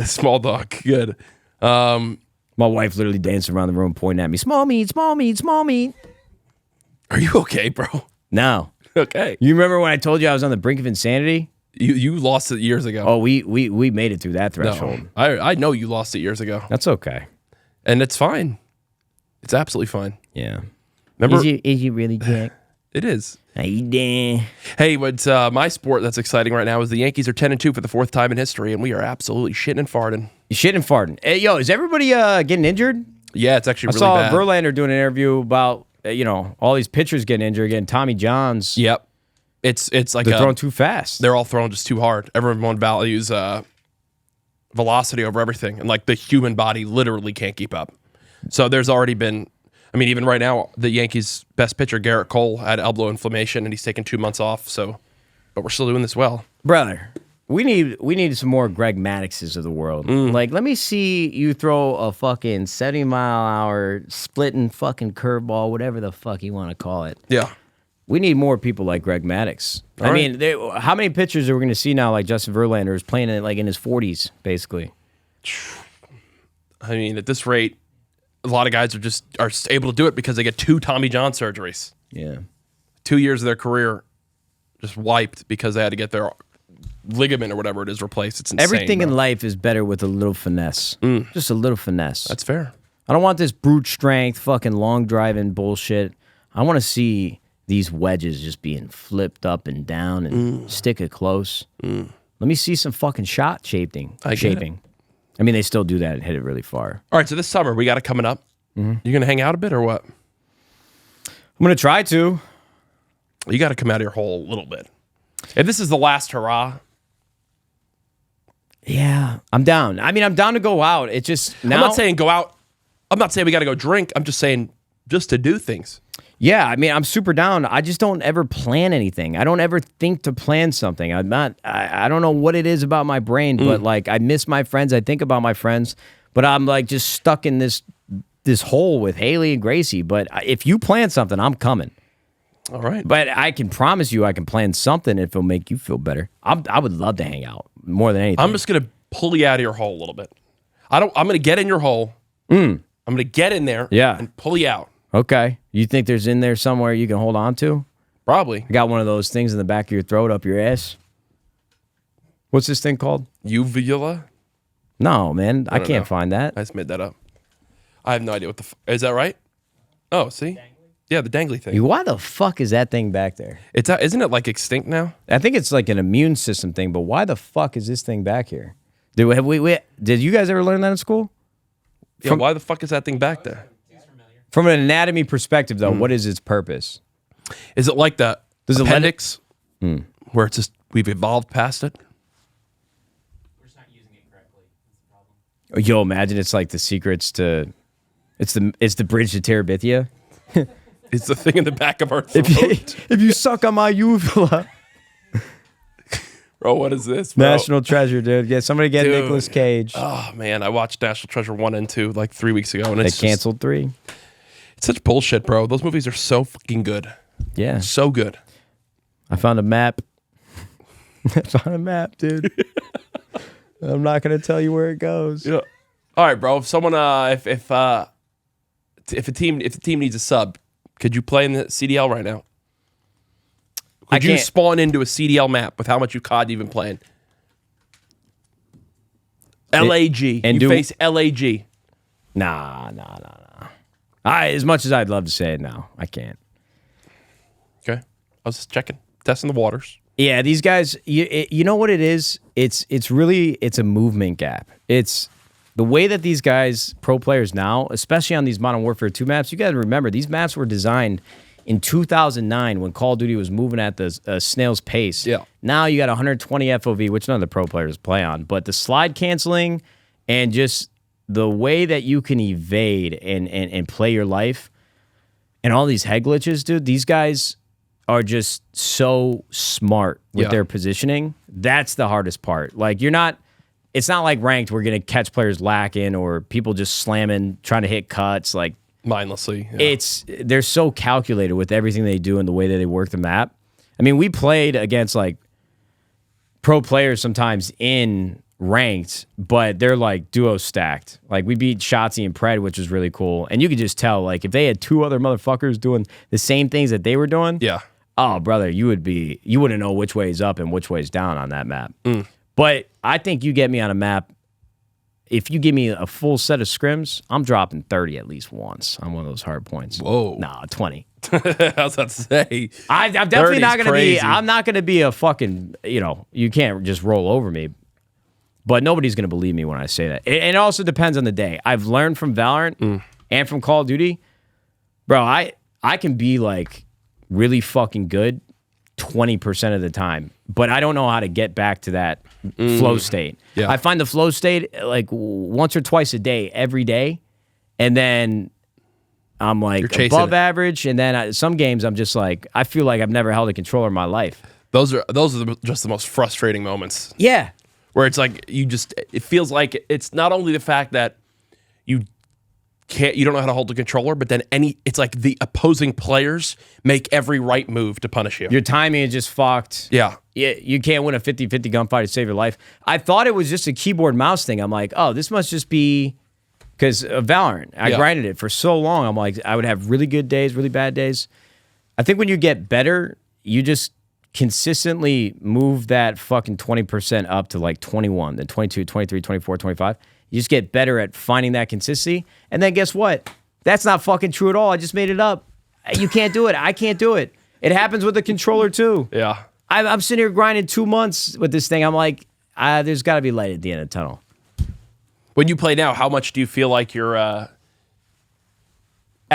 Small dog. Good. My wife literally dancing around the room pointing at me. Small meat, small meat, small meat. Are you okay, bro? No. Okay. You remember when I told you I was on the brink of insanity? You lost it years ago. Oh, we made it through that threshold. No, I know you lost it years ago. That's okay. And it's fine. It's absolutely fine. Yeah. Remember? Is you really, Jack? It is. Hey, what's my sport that's exciting right now is the Yankees are 10-2 for the 4th time in history, and we are absolutely shitting and farting. You shitting and farting. Hey, yo, is everybody getting injured? Yeah, it's actually really bad. I saw Verlander doing an interview about all these pitchers getting injured, getting Tommy Johns. Yep. It's like they're throwing too fast. They're all throwing just too hard. Everyone values velocity over everything, and like the human body literally can't keep up. So there's already been, I mean, even right now, the Yankees' best pitcher Garrett Cole had elbow inflammation, and he's taken 2 months off. So, but we're still doing this well, brother. We need some more Greg Maddoxes of the world. Like, let me see you throw a fucking 70-mile-an-hour splitting fucking curveball, whatever the fuck you want to call it. Yeah. We need more people like Greg Maddox. I mean, how many pitchers are we going to see now like Justin Verlander is playing it like in his 40s, basically? I mean, at this rate, a lot of guys are able to do it because they get 2 Tommy John surgeries. Yeah. 2 years of their career just wiped because they had to get their ligament or whatever it is replaced. It's insane. Everything in life is better with a little finesse. Just a little finesse. That's fair. I don't want this brute strength, fucking long driving bullshit. I want to see these wedges just being flipped up and down and stick it close. Let me see some fucking shot shaping. I mean, they still do that and hit it really far. All right, so this summer we got it coming up. You gonna hang out a bit or what? I'm gonna try to. You got to come out of your hole a little bit. If this is the last hurrah. Yeah, I'm down. I mean, I'm down to go out. It's just now. I'm not saying go out. I'm not saying we got to go drink. I'm just saying just to do things. Yeah, I mean, I'm super down. I just don't ever plan anything. I don't ever think to plan something. I don't know what it is about my brain, but like I miss my friends. I think about my friends, but I'm like just stuck in this hole with Haley and Gracie. But if you plan something, I'm coming. All right. But I can promise you I can plan something if it'll make you feel better. I would love to hang out more than anything. I'm just going to pull you out of your hole a little bit. I'm going to get in your hole. I'm going to get in there and pull you out. Okay. You think there's in there somewhere you can hold on to? Probably. I got one of those things in the back of your throat up your ass. What's this thing called? Uvula? No, man. I can't find that. I just made that up. I have no idea what is that right? Oh, see? Yeah, the dangly thing. Why the fuck is that thing back there? Isn't it like extinct now? I think it's like an immune system thing, but why the fuck is this thing back here? Did you guys ever learn that in school? Yeah, why the fuck is that thing back there? From an anatomy perspective, though, what is its purpose? Is it like the appendix, where it's just we've evolved past it? We're just not using it correctly. That's the problem. Yo, imagine it's like the secrets to, it's the bridge to Terabithia. It's the thing in the back of our throat. If you suck on my uvula. Bro, what is this, bro? National Treasure, dude. Yeah, somebody get Nicolas Cage. Oh, man. I watched National Treasure 1 and 2 like 3 weeks ago. And they canceled 3. It's such bullshit, bro. Those movies are so fucking good. Yeah. So good. I found a map. I found a map, dude. I'm not going to tell you where it goes. Yeah. All right, bro. If someone, if a team needs a sub, could you play in the CDL right now? Could you spawn into a CDL map with how much you COD you've been playing? LAG. And you face LAG. Nah. As much as I'd love to say it now, I can't. Okay. I was just checking. Testing the waters. Yeah, these guys, you know what it is? It's really a movement gap. It's the way that these guys, pro players now, especially on these Modern Warfare 2 maps, you got to remember these maps were designed in 2009 when Call of Duty was moving at the snail's pace. Yeah. Now you got 120 FOV, which none of the pro players play on, but the slide canceling and just the way that you can evade and play your life and all these head glitches, dude, these guys are just so smart with their positioning. That's the hardest part. Like, it's not like ranked we're going to catch players lacking or people just slamming, trying to hit cuts. Like, mindlessly. Yeah. They're so calculated with everything they do and the way that they work the map. I mean, we played against like pro players sometimes in ranked, but they're like duo stacked. Like we beat Shotzi and Pred, which was really cool. And you could just tell, like, if they had two other motherfuckers doing the same things that they were doing, oh brother, you wouldn't know which way is up and which way is down on that map. But I think you get me on a map. If you give me a full set of scrims, I'm dropping 30 at least once on one of those hard points. Whoa. Nah, 20. I was about to say. I'm definitely not going to be, I'm not going to be a fucking, you can't just roll over me. But nobody's going to believe me when I say that. It also depends on the day. I've learned from Valorant and from Call of Duty, bro, I can be like really fucking good 20% of the time, but I don't know how to get back to that flow state. I find the flow state like once or twice a day, every day, and then I'm like above average, and then some games I'm just like, I feel like I've never held a controller in my life. Those are just the most frustrating moments. Yeah. Where it's like it feels like it's not only the fact that you don't know how to hold the controller, but then it's like the opposing players make every right move to punish you. Your timing is just fucked. Yeah. You can't win a 50-50 gunfight to save your life. I thought it was just a keyboard mouse thing. I'm like, oh, this must just be because of Valorant. I grinded it for so long. I'm like, I would have really good days, really bad days. I think when you get better, you just consistently move that fucking 20% up to like 21, then 22, 23, 24, 25. You just get better at finding that consistency. And then guess what? That's not fucking true at all. I just made it up. You can't do it. I can't do it. It happens with the controller too. Yeah. I'm sitting here grinding 2 months with this thing. I'm like, there's got to be light at the end of the tunnel. When you play now, how much do you feel like you're at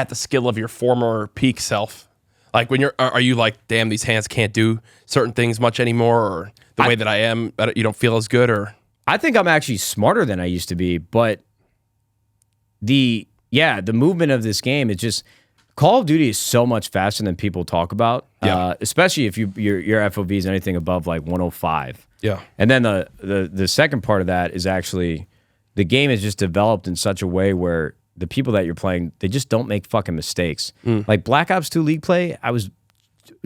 the skill of your former peak self? Like when are you like, damn, these hands can't do certain things much anymore, or the way that I am, you don't feel as good, or? I think I'm actually smarter than I used to be, but the movement of this game is just, Call of Duty is so much faster than people talk about, especially if your FOV is anything above like 105. Yeah. And then the second part of that is actually the game is just developed in such a way where the people that you're playing, they just don't make fucking mistakes. Like Black Ops 2 League play,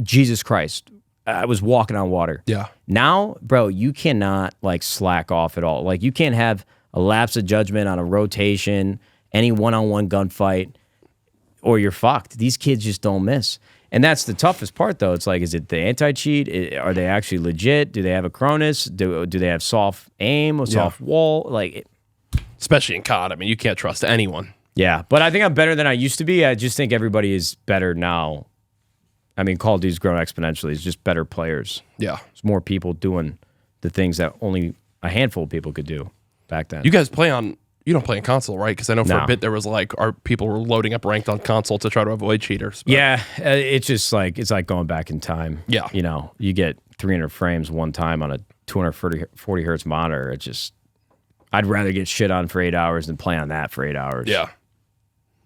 Jesus Christ, I was walking on water. Yeah. Now, bro, you cannot like slack off at all. Like you can't have a lapse of judgment on a rotation, any one-on-one gunfight, or you're fucked. These kids just don't miss. And that's the toughest part, though. It's like, is it the anti-cheat? Are they actually legit? Do they have a Cronus? Do they have soft aim or soft wall? Like, especially in COD. I mean, you can't trust anyone. Yeah, but I think I'm better than I used to be. I just think everybody is better now. I mean, Call of Duty's grown exponentially. It's just better players. Yeah. There's more people doing the things that only a handful of people could do back then. You guys you don't play on console, right? Because I know for a bit there was like, people were loading up ranked on console to try to avoid cheaters. But. Yeah, it's just like, it's like going back in time. Yeah. You know, you get 300 frames one time on a 240 hertz monitor. It's just, I'd rather get shit on for 8 hours than play on that for 8 hours. Yeah.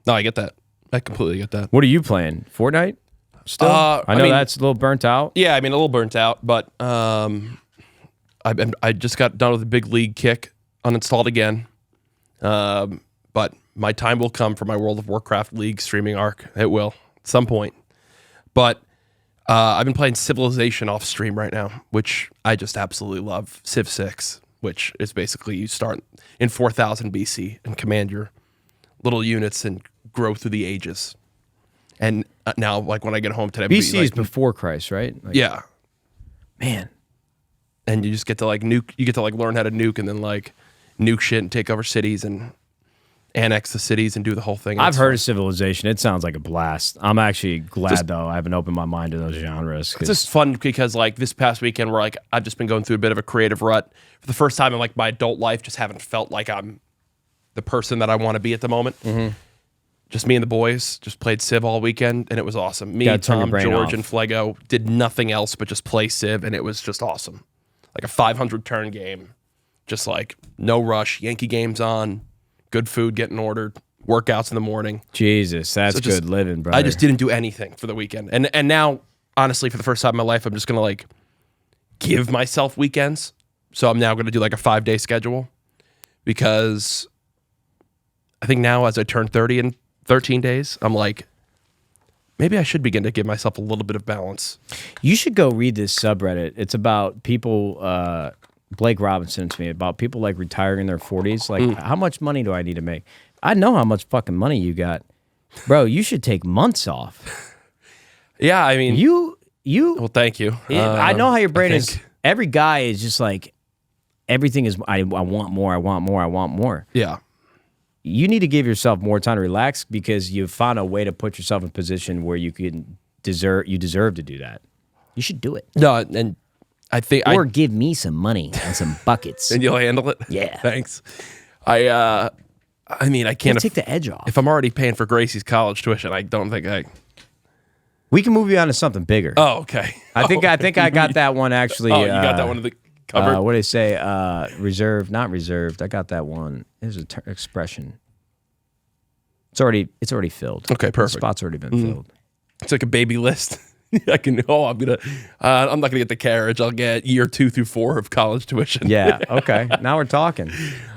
No, I get that. I completely get that. What are you playing? Fortnite? Still? I mean, that's a little burnt out. Yeah, I mean, a little burnt out, but I just got done with a big league kick, uninstalled again. But my time will come for my World of Warcraft League streaming arc. It will at some point. But I've been playing Civilization off stream right now, which I just absolutely love. Civ 6, which is basically you start in 4000 BC and command your little units and grow through the ages. And now, like when I get home today, BC is before Christ, right? Like, yeah, man. And you just get to like nuke. You get to like learn how to nuke, and then like nuke shit and take over cities and annex the cities and do the whole thing. I've heard of Civilization. It sounds like a blast. I'm actually glad though I haven't opened my mind to those genres. It's just fun because like this past weekend, where like I've just been going through a bit of a creative rut for the first time in like my adult life. Just haven't felt like I'm the person that I want to be at the moment. Just me and the boys just played Civ all weekend, and it was awesome. Me, Tom, George, and Flego did nothing else but just play Civ, and it was just awesome. Like a 500 turn game, just like no rush, Yankee games on, good food getting ordered, workouts in the morning. Jesus, that's good living, brother. I just didn't do anything for the weekend. And now, honestly, for the first time in my life, I'm just going to like give myself weekends. So I'm now going to do like a 5-day schedule because I think now as I turn 30 in 13 days, I'm like, maybe I should begin to give myself a little bit of balance. You should go read this subreddit. It's about people, Blake Robinson to me, about people like retiring in their 40s. Like, how much money do I need to make? I know how much fucking money you got. Bro, you should take months off. Yeah, I mean... Well, thank you. I know how your brain is. Every guy is just like, everything is, I want more, I want more, I want more. Yeah. You need to give yourself more time to relax because you've found a way to put yourself in a position where you deserve to do that. You should do it. No, and I think... Or give me some money and some buckets. And you'll handle it? Yeah. Thanks. I mean, I can't take the edge off. If I'm already paying for Gracie's college tuition, I don't think I... We can move you on to something bigger. Oh, okay. I think I got that one actually. Oh, you got that one in the cupboard? What do they say? Reserved, not reserved. I got that one. There's an expression. It's already filled. Okay, perfect. The spot's already been filled. It's like a baby list. I'm not gonna get the carriage. I'll get year 2 through 4 of college tuition. Yeah. Okay. Now we're talking.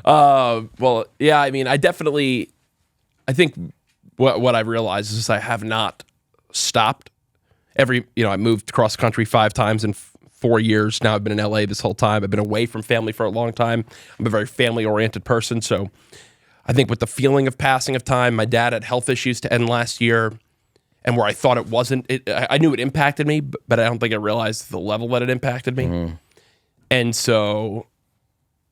Well, yeah. I mean, I think what I realized is I have not stopped. I moved cross country 5 times in 4 years. Now I've been in LA this whole time. I've been away from family for a long time. I'm a very family oriented person. So I think with the feeling of passing of time, my dad had health issues to end last year. And where I thought it wasn't, I knew it impacted me, but I don't think I realized the level that it impacted me. And so,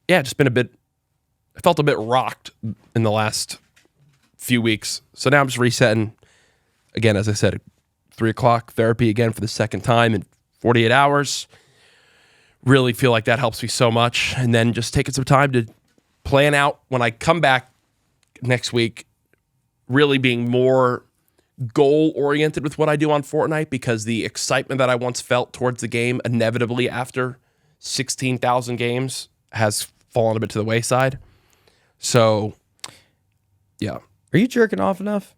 yeah, I felt a bit rocked in the last few weeks. So now I'm just resetting. Again, as I said, 3 o'clock therapy again for the second time in 48 hours. Really feel like that helps me so much. And then just taking some time to plan out when I come back next week, really being more goal-oriented with what I do on Fortnite, because the excitement that I once felt towards the game inevitably after 16,000 games has fallen a bit to the wayside. So, yeah. Are you jerking off enough?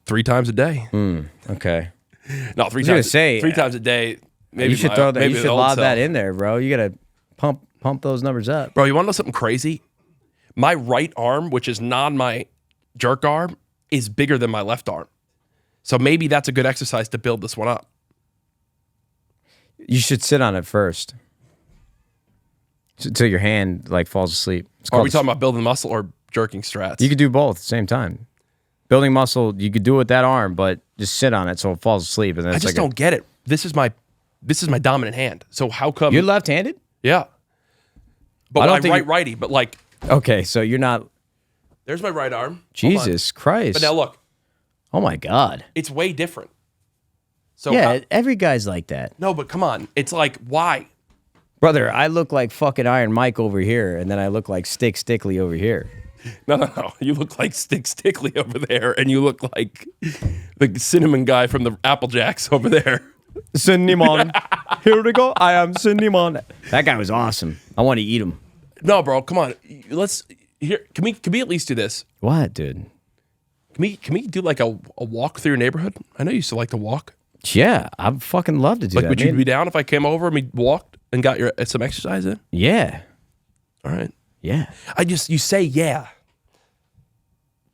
3 times a day. Okay. No, 3 times. Three times a day. Maybe you should throw that. You should lob that in there, bro. You gotta pump those numbers up, bro. You want to know something crazy? My right arm, which is not my jerk arm, is bigger than my left arm. So maybe that's a good exercise to build this one up. You should sit on it first. Until your hand like falls asleep. Are we talking about building muscle or jerking strats? You could do both at the same time. Building muscle, you could do it with that arm, but just sit on it so it falls asleep. And then I just don't get it. This is my dominant hand. So how come you're left-handed? Yeah. But I'm righty, but like... Okay, so you're not... There's my right arm. Jesus Christ. But now look. Oh my God. It's way different. So yeah, every guy's like that. No, but come on. It's like, why? Brother, I look like fucking Iron Mike over here, and then I look like Stickly over here. No. You look like Stickly over there, and you look like the cinnamon guy from the Apple Jacks over there. Cinnamon. Here we go. I am Cinnamon. That guy was awesome. I want to eat him. No, bro, come on. Can we at least do this? What, dude? Can we do like a walk through your neighborhood? I know you used to like to walk. Yeah, I'd fucking love to do that. Would you be down if I came over and we walked and got some exercise in? Yeah. All right. Yeah. You say yeah,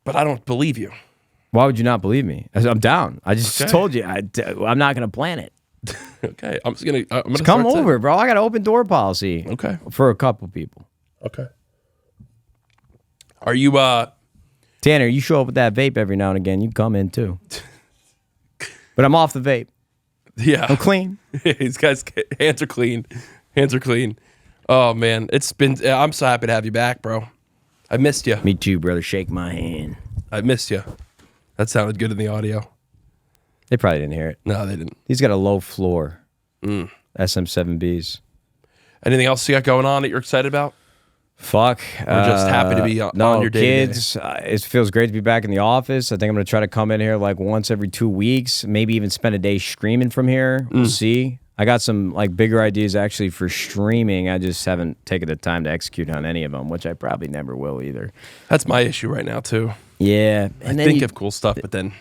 but I don't believe you. Why would you not believe me? I'm down. I just told you I'm not going to plan it. Okay. I'm gonna come over, bro. I got an open door policy. Okay. For a couple people. Okay. Are you Tanner, you show up with that vape every now and again. You can come in too. But I'm off the vape. Yeah. I'm clean. These guys' hands are clean. Hands are clean. Oh man, I'm so happy to have you back, bro. I missed you. Me too, brother. Shake my hand. I missed you. That sounded good in the audio. They probably didn't hear it. No, they didn't. He's got a low floor. SM7Bs. Anything else you got going on that you're excited about? Fuck. Or just happy to be on your day? Kids. It feels great to be back in the office. I think I'm going to try to come in here like once every 2 weeks, maybe even spend a day streaming from here. We'll see. I got some like bigger ideas actually for streaming. I just haven't taken the time to execute on any of them, which I probably never will either. That's my issue right now too. Yeah. And I think of cool stuff, but then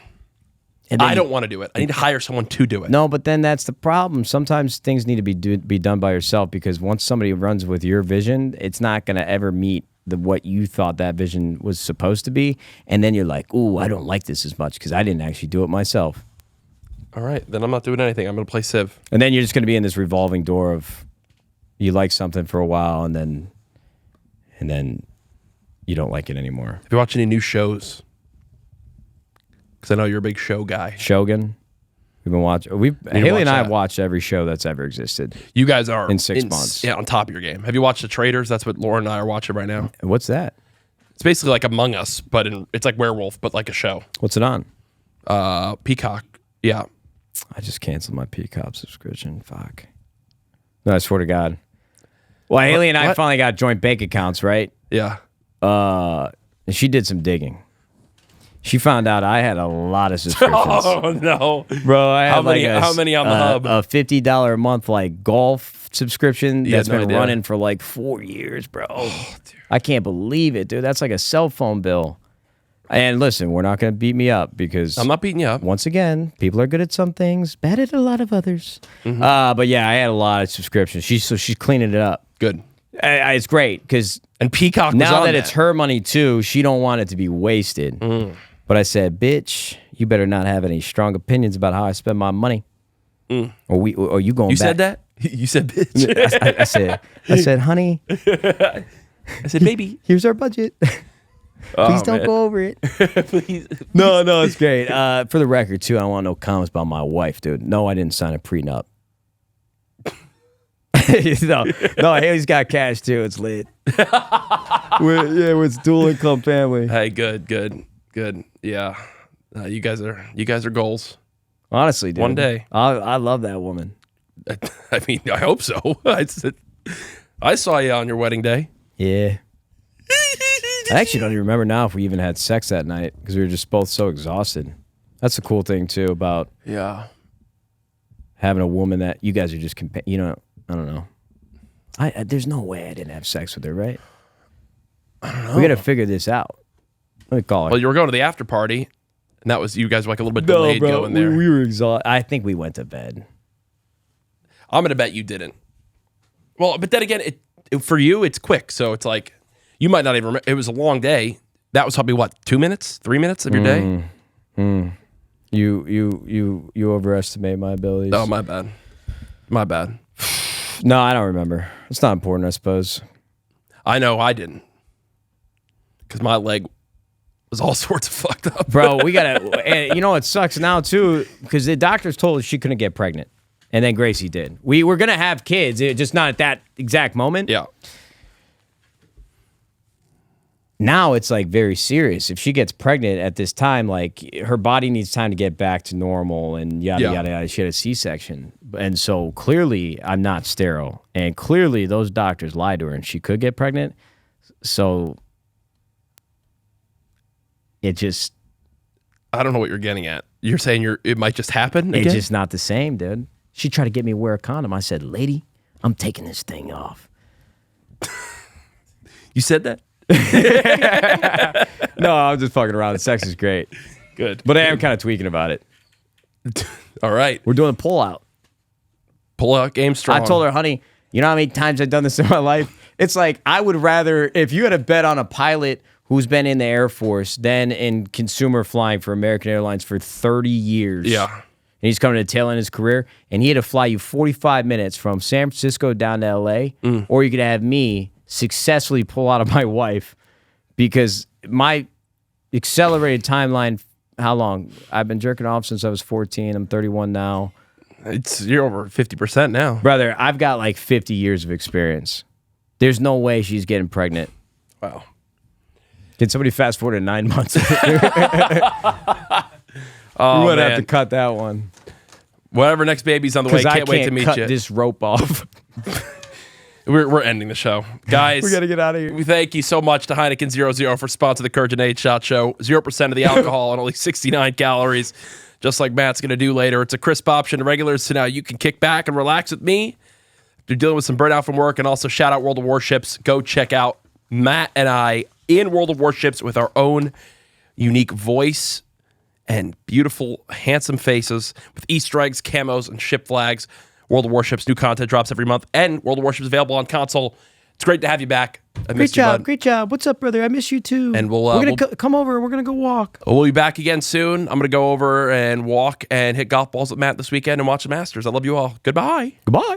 I don't want to do it. I need to hire someone to do it. No, but then that's the problem. Sometimes things need to be done by yourself because once somebody runs with your vision, it's not going to ever meet what you thought that vision was supposed to be. And then you're like, ooh, I don't like this as much because I didn't actually do it myself. All right, then I'm not doing anything. I'm going to play Civ. And then you're just going to be in this revolving door of you like something for a while and then you don't like it anymore. Have you watched any new shows? Because I know you're a big show guy. Shogun. We've been watching. Haley and I have watched every show that's ever existed. You guys are in 6 months. Yeah, on top of your game. Have you watched The Traitors? That's what Laura and I are watching right now. What's that? It's basically like Among Us, but it's like Werewolf, but like a show. What's it on? Peacock. Yeah. I just canceled my Peacock subscription. Fuck. No, I swear to God. Well, Haley and I finally got joint bank accounts, right? Yeah. And she did some digging. She found out I had a lot of subscriptions. Oh no, bro! I had how many on the hub? A $50 a month like golf subscription that's been idea. running for like 4 years, bro. I can't believe it, dude. That's like a cell phone bill. And listen, we're not going to beat me up because I'm not beating you up. Once again, people are good at some things, bad at a lot of others. But yeah, I had a lot of subscriptions. She's cleaning it up. Good. It's great because Peacock now that it's her money too, she don't want it to be wasted. But I said, bitch, you better not have any strong opinions about how I spend my money. Or you going You back. said that? You said bitch. I said, honey. I said, baby. Here's our budget. Please don't go over it. Please. No, it's great. For the record, too, I don't want no comments about my wife, dude. No, I didn't sign a prenup. no, Haley's got cash, too. It's lit. It's dual income family. Hey, good. Yeah, you guys are goals. Honestly, dude. One day, I love that woman. I mean, I hope so. I saw you on your wedding day. Yeah. I actually don't even remember now if we even had sex that night because we were just both so exhausted. That's the cool thing too about having a woman that you guys are just I don't know. There's no way I didn't have sex with her, right? I don't know. We got to figure this out. Let me call her. Well, you were going to the after party, and that was you guys were like a little bit delayed going there. We were exhausted. I think we went to bed. I'm gonna bet you didn't. Well, but then again, for you it's quick, so it's like you might not even remember. It was a long day. That was probably what 2 minutes, 3 minutes of your day. You overestimate my abilities. Oh, my bad. No, I don't remember. It's not important, I suppose. I know I didn't, because my leg was all sorts of fucked up. Bro, we gotta. And you know what sucks now too, because the doctors told us she couldn't get pregnant, and then Gracie did. We were gonna have kids, just not at that exact moment. Yeah. Now it's like very serious. If she gets pregnant at this time, like her body needs time to get back to normal and yada yada. She had a C-section, and so clearly I'm not sterile, and clearly those doctors lied to her, and she could get pregnant. So it just, I don't know what you're getting at. You're saying it might just happen again? It's just not the same, dude. She tried to get me to wear a condom. I said, lady, I'm taking this thing off. You said that? No, I'm just fucking around. The sex is great. Good. But I am kind of tweaking about it. All right. We're doing a pull-out. Pull-out game strong. I told her, honey, you know how many times I've done this in my life? It's like, I would rather, if you had a bet on a pilot who's been in the Air Force, then in consumer flying for American Airlines for 30 years. Yeah. And he's coming to the tail end of his career, and he had to fly you 45 minutes from San Francisco down to L.A., or you could have me successfully pull out of my wife because my accelerated timeline, how long? I've been jerking off since I was 14. I'm 31 now. You're over 50% now. Brother, I've got like 50 years of experience. There's no way she's getting pregnant. Wow. Can somebody fast forward to 9 months? Oh, we would have to cut that one. Whatever next baby's on the way, can't wait to meet cut you. This rope off. We're ending the show. Guys, We got to get out of here. we thank you so much to Heineken 00 for sponsoring the CouRage Nadeshot Show. 0% of the alcohol and only 69 calories, just like Matt's going to do later. It's a crisp option to regulars, so now you can kick back and relax with me. If you're dealing with some burnout from work, and also shout out World of Warships. Go check out Matt and I in World of Warships with our own unique voice and beautiful, handsome faces with Easter eggs, camos, and ship flags. World of Warships, new content drops every month, and World of Warships available on console. It's great to have you back. I Great job. Great job. What's up, brother? I miss you too. And we're going to come over. We're going to go walk. We'll be back again soon. I'm going to go over and walk and hit golf balls with Matt this weekend and watch the Masters. I love you all. Goodbye. Goodbye.